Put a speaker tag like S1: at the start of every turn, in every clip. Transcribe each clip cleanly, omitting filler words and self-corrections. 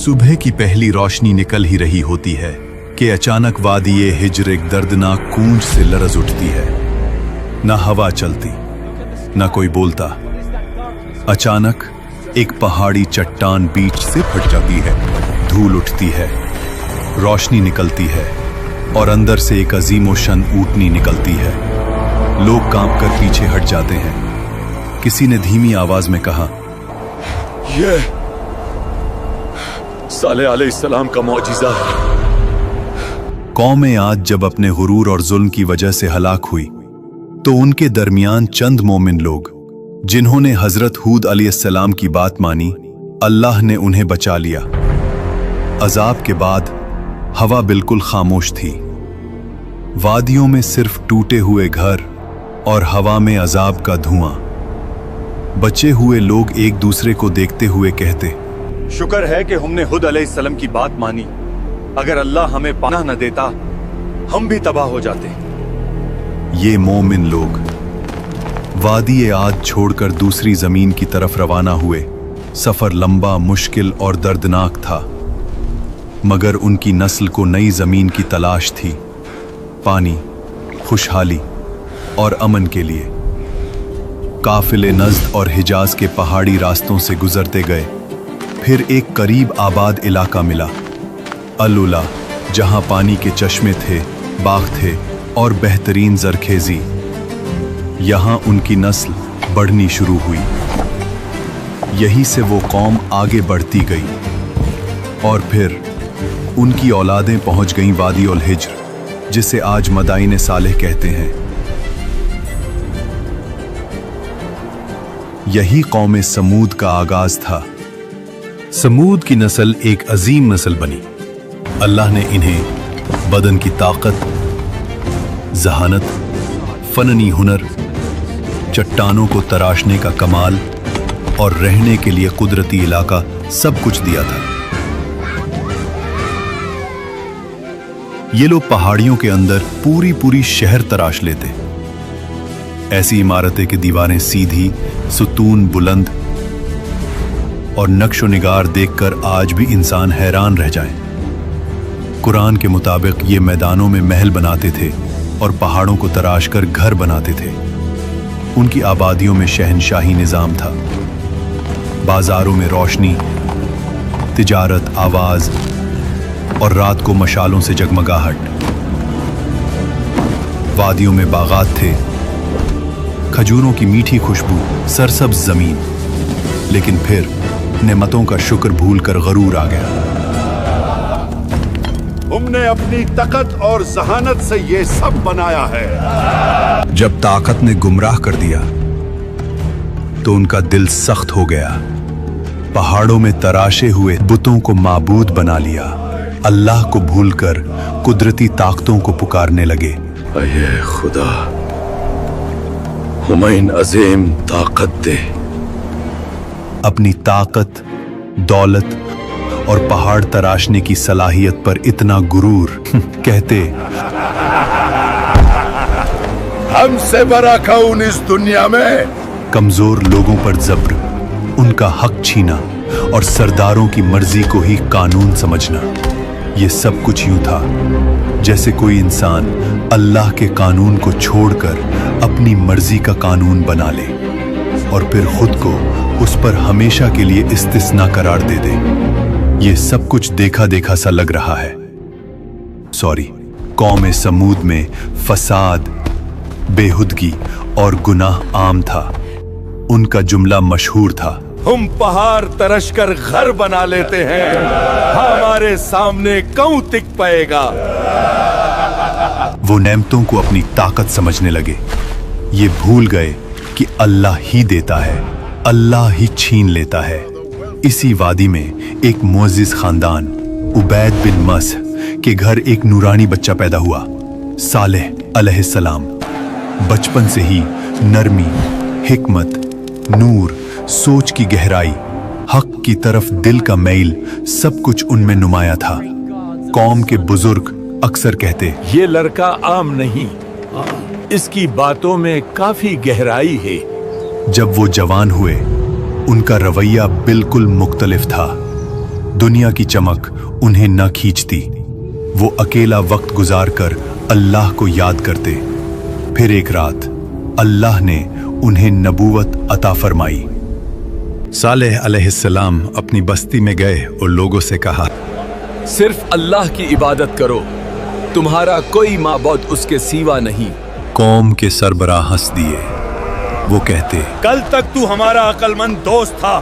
S1: सुबह की पहली रोशनी निकल ही रही होती है कि अचानक वादी हिज्र एक दर्दनाक गूंज से लरज उठती है। न हवा चलती, न कोई बोलता। अचानक एक पहाड़ी चट्टान बीच से फट जाती है, धूल उठती है, रोशनी निकलती है और अंदर से एक अजीमोशन ऊँटनी निकलती है। लोग कांप कर पीछे हट जाते हैं। किसी ने धीमी आवाज में कहा,
S2: ये सालेह अलैहिस्सलाम का मौजिज़ा है।
S1: कौमें आज जब अपने गुरूर और जुल्म की वजह से हलाक हुई तो उनके दरमियान चंद मोमिन लोग जिन्होंने हजरत हूद अलैहिस्सलाम की बात मानी, अल्लाह ने उन्हें बचा लिया। अजाब के बाद हवा बिल्कुल खामोश थी। वादियों में सिर्फ टूटे हुए घर और हवा में अजाब का धुआं। बचे हुए लोग एक दूसरे को देखते हुए कहते,
S2: शुक्र है कि हमने हुद अलैहिस्सलाम की बात मानी। अगर अल्लाह हमें पनाह न देता, हम भी तबाह हो जाते।
S1: ये मोमिन लोग वादी आद छोड़कर दूसरी जमीन की तरफ रवाना हुए। सफर लंबा, मुश्किल और दर्दनाक था, मगर उनकी नस्ल को नई जमीन की तलाश थी, पानी, खुशहाली और अमन के लिए। काफिले नज़्द और हिजाज के पहाड़ी रास्तों से गुजरते गए। फिर एक करीब आबाद इलाका मिला, अल-उला, जहां पानी के चश्मे थे, बाग थे और बेहतरीन जरखेजी। यहां उनकी नस्ल बढ़नी शुरू हुई। यहीं से वो कौम आगे बढ़ती गई और फिर उनकी औलादें पहुंच गईं वादी उल हिज्र, जिसे आज मदाइन सालेह कहते हैं। यही कौम समूद का आगाज था। समूद की नस्ल एक अजीम नस्ल बनी। अल्लाह ने इन्हें बदन की ताकत, जहानत, फननी हुनर, चट्टानों को तराशने का कमाल और रहने के लिए कुदरती इलाका सब कुछ दिया था। ये लोग पहाड़ियों के अंदर पूरी शहर तराश लेते। ऐसी इमारतें कि दीवारें सीधी, सुतून बुलंद और नक्शो निगार देखकर आज भी इंसान हैरान रह जाए। कुरान के मुताबिक ये मैदानों में महल बनाते थे और पहाड़ों को तराश कर घर बनाते थे। उनकी आबादियों में शहनशाही निजाम था। बाजारों में रोशनी, तिजारत, आवाज और रात को मशालों से जगमगाहट। वादियों में बागात थे, खजूरों की मीठी खुशबू, सरसब्ज जमीन। लेकिन फिर नेमतों का शुक्र भूलकर गरूर आ गया।
S3: हमने अपनी ताकत और जहानत से ये सब बनाया है।
S1: जब ताकत ने गुमराह कर दिया तो उनका दिल सख्त हो गया। पहाड़ों में तराशे हुए बुतों को माबूद बना लिया। अल्लाह को भूलकर कुदरती ताकतों को पुकारने लगे।
S2: अये खुदा, हमें अजीम ताकत दे।
S1: अपनी ताकत, दौलत और पहाड़ तराशने की सलाहियत पर इतना गुरूर कहते,
S3: हमसे बड़ा कौन इस दुनिया में।
S1: कमजोर लोगों पर जब्र, उनका हक छीना और सरदारों की मर्जी को ही कानून समझना। ये सब कुछ यूं था जैसे कोई इंसान अल्लाह के कानून को छोड़कर अपनी मर्जी का कानून बना ले और फिर खुद को उस पर हमेशा के लिए इस्तिस्ना करार दे दे। ये सब कुछ देखा देखा सा लग रहा है। कौम समूद में फसाद, बेहुदगी और गुनाह आम था। उनका जुमला मशहूर था,
S3: हम पहाड़ तरश कर घर बना लेते हैं, हमारे सामने कौन टिक पाएगा।
S1: वो नेमतों को अपनी ताकत समझने लगे। ये भूल गए कि अल्लाह ही देता है, अल्लाह ही छीन लेता है। इसी वादी में एक मुअज़्ज़िज़ खानदान उबैद बिन मस के घर एक नूरानी बच्चा पैदा हुआ, सालेह अलैहिस्सलाम। बचपन से ही नरमी, हिकमत, नूर, सोच की गहराई, हक की तरफ दिल का मैल, सब कुछ उनमें नुमाया था। कौम के बुजुर्ग अक्सर कहते,
S3: ये लड़का आम नहीं, इसकी बातों में काफी गहराई है।
S1: जब वो जवान हुए उनका रवैया बिल्कुल मुख्तलिफ था। दुनिया की चमक उन्हें न खींचती। वो अकेला वक्त गुजार कर अल्लाह को याद करते। फिर एक रात अल्लाह ने उन्हें नबूवत अता फरमाई। सालेह अलैहिस्सलाम अपनी बस्ती में गए और लोगों से कहा,
S3: सिर्फ अल्लाह की इबादत करो, तुम्हारा कोई माबूद उसके सिवा नहीं।
S1: कौम के सरबराह हंस दिए। वो कहते,
S2: कल तक तू हमारा अक्लमंद दोस्त था,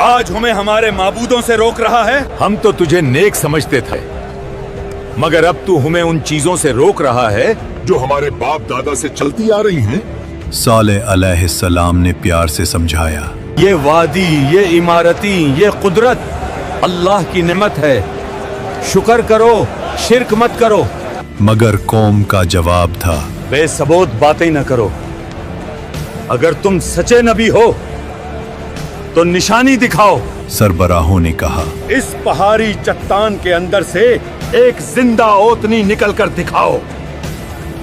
S2: आज हमें हमारे माबूदों से रोक रहा है।
S3: हम तो तुझे नेक समझते थे, मगर अब तू हमें उन चीजों से रोक रहा है
S4: जो हमारे बाप दादा से चलती आ रही हैं।
S1: सालेह अलैहिस्सलाम ने प्यार से समझाया,
S3: ये वादी, ये इमारती, ये कुदरत अल्लाह की नेमत है, शुक्र करो, शिरक मत करो।
S1: मगर कौम का जवाब था,
S2: बेसबूत बातें न करो। अगर तुम सच्चे नबी हो तो निशानी दिखाओ।
S1: सरबराहों ने कहा,
S2: इस पहाड़ी चट्टान के अंदर से एक जिंदा ओतनी निकल कर दिखाओ,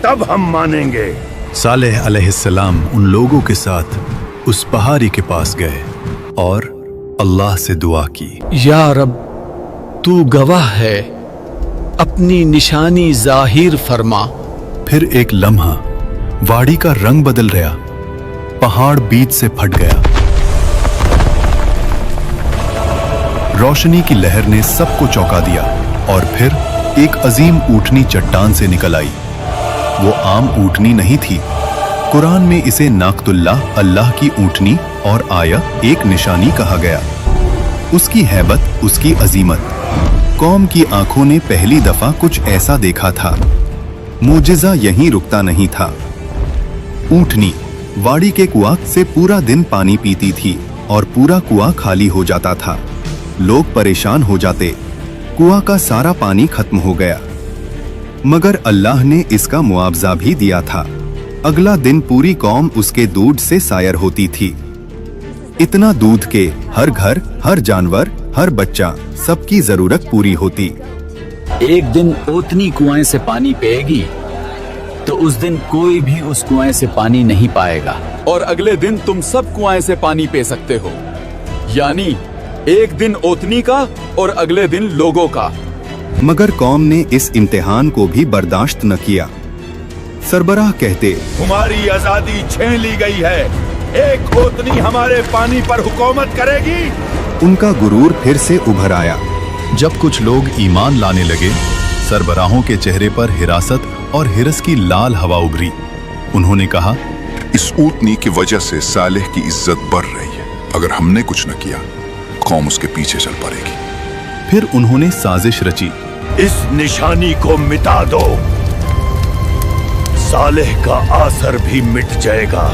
S2: तब हम मानेंगे।
S1: सालेह अलैहिस्सलाम उन लोगों के साथ उस पहाड़ी के पास गए और अल्लाह से दुआ की,
S5: या रब, तू गवाह है, अपनी निशानी जाहिर फरमा।
S1: फिर एक लम्हा वाड़ी का रंग बदल गया, पहाड़ बीच से फट गया। रोशनी की लहर ने सबको चौंका दिया और फिर एक अजीम ऊँटनी चट्टान से निकल आई। वो आम ऊँटनी नहीं थी। कुरान में इसे नाकतुल्लाह, अल्लाह की ऊँटनी, और आया एक निशानी कहा गया। उसकी हैबत, उसकी अजीमत। कौम की आंखों ने पहली दफा कुछ ऐसा देखा था। मुजिजा यहीं रुकता नहीं था। ऊँटनी वाड़ी के कुआं से पूरा दिन पानी पीती थी और पूरा कुआं खाली हो जाता था। लोग परेशान हो जाते, कुआं का सारा पानी खत्म हो गया। मगर अल्लाह ने इसका मुआवजा भी दिया था। अगला दिन पूरी कौम उसके दूध से सायर होती थी। इतना दूध के हर घर, हर जानवर, हर बच्चा, सबकी जरूरत पूरी होती।
S5: एक दिन ओतनी कुएं से पानी पिएगी तो उस दिन कोई भी उस कुएं से पानी नहीं पाएगा।
S3: और अगले दिन तुम सब कुआं से पानी पी सकते हो, यानी एक दिन ओतनी का और अगले दिन लोगों का।
S1: मगर कौम ने इस इम्तिहान को भी बर्दाश्त न किया। सरबराह कहते,
S2: तुम्हारी आजादी छीन ली गई है, एक ओतनी हमारे पानी पर हुकूमत करेगी।
S1: उनका गुरूर फिर से उभर आया। जब कुछ लोग ईमान लाने लगे, सरबराहों के चेहरे पर हिरासत और हिरस की लाल हवा उभरी। उन्होंने कहा,
S4: इस ऊँटनी की वजह से सालेह की इज्जत बढ़ रही है। अगर हमने कुछ न किया, कौम उसके पीछे चल पड़ेगी।
S1: फिर उन्होंने साजिश रची,
S2: इस निशानी को मिटा दो, सालेह का आसर भी मिट जाएगा।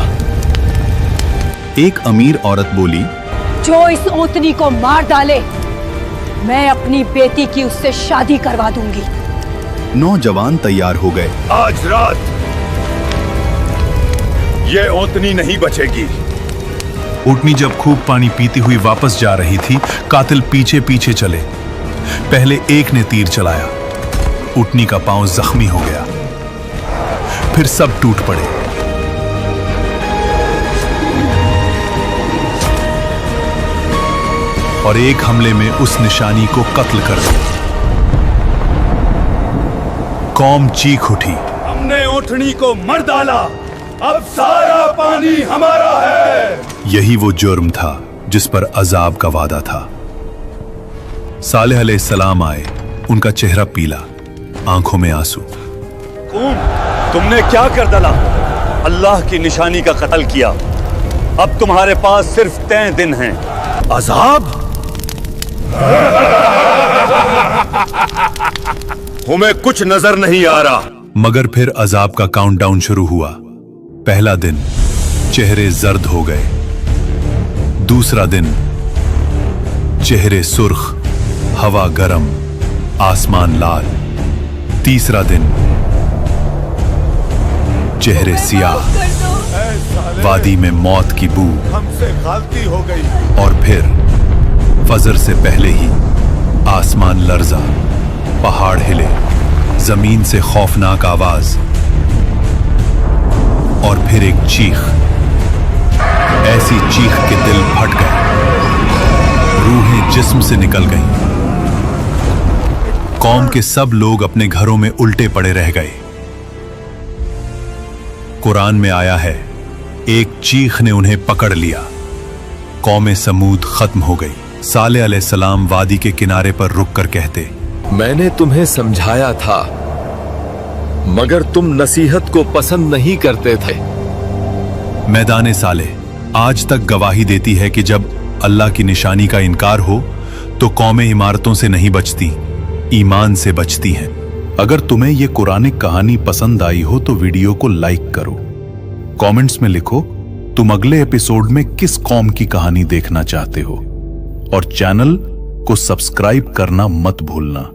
S1: एक अमीर औरत बोली,
S6: जो इस ओतनी को मार डाले, मैं अपनी बेटी की उससे शादी करवा दूंगी।
S1: नौजवान तैयार हो गए।
S2: आज रात ये ओतनी नहीं बचेगी।
S1: ऊँटनी जब खूब पानी पीती हुई वापस जा रही थी, कातिल पीछे पीछे चले। पहले एक ने तीर चलाया, ऊँटनी का पांव जख्मी हो गया। फिर सब टूट पड़े। और एक हमले में उस निशानी को कत्ल कर दिया। कौम चीख उठी,
S2: हमने ऊँटनी को मर डाला, अब सारा पानी हमारा है।
S1: यही वो जुर्म था जिस पर अजाब का वादा था। सालेह अलैहिस्सलाम आए, उनका चेहरा पीला, आंखों में आंसू।
S2: तुमने क्या कर डाला? अल्लाह की निशानी का कत्ल किया। अब तुम्हारे पास सिर्फ 3 दिन हैं। अजाब? हमें कुछ नजर नहीं आ रहा।
S1: मगर फिर अजाब का काउंटडाउन शुरू हुआ। पहला दिन चेहरे जर्द हो गए। दूसरा दिन चेहरे सुर्ख, हवा गरम, आसमान लाल। तीसरा दिन चेहरे सियाह, वादी में मौत की बू।
S2: हमसे गलती हो गई।
S1: और फिर फजर से पहले ही आसमान लर्जा, पहाड़ हिले, जमीन से खौफनाक आवाज, और फिर एक चीख। ऐसी चीख के दिल फट गए, रूहें जिस्म से निकल गईं। कौम के सब लोग अपने घरों में उल्टे पड़े रह गए। कुरान में आया है, एक चीख ने उन्हें पकड़ लिया। कौम समूद खत्म हो गई। सालेह अलैहिस्सलाम वादी के किनारे पर रुककर कहते,
S7: मैंने तुम्हें समझाया था मगर तुम नसीहत को पसंद नहीं करते थे।
S1: मैदान सालेह आज तक गवाही देती है कि जब अल्लाह की निशानी का इनकार हो तो कौमें इमारतों से नहीं बचती, ईमान से बचती हैं। अगर तुम्हें यह कुरानिक कहानी पसंद आई हो तो वीडियो को लाइक करो, कमेंट्स में लिखो तुम अगले एपिसोड में किस कौम की कहानी देखना चाहते हो, और चैनल को सब्सक्राइब करना मत भूलना।